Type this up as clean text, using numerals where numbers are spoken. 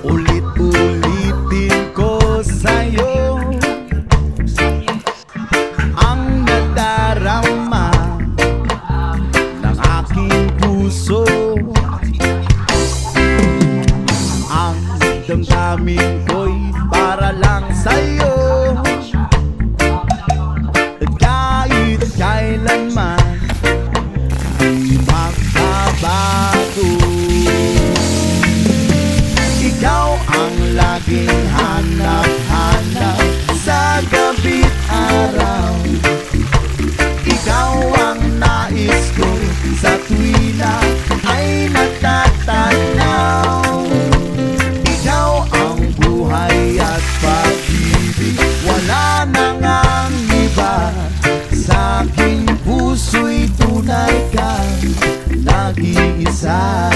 Ulit-ulitin ko sa'yo ang nadarama ng aking puso. Ang damdamin ko'y para lang sa'yo, kahit kailanman di magbabago. Ikaw ang laging hanap-hanap sa gabi't araw. Ikaw ang nais ko sa tuwina ay natatanaw. Ikaw ang buhay at pag-ibig, wala nang ang iba. Sa aking puso'y tunay kang nag-iisa.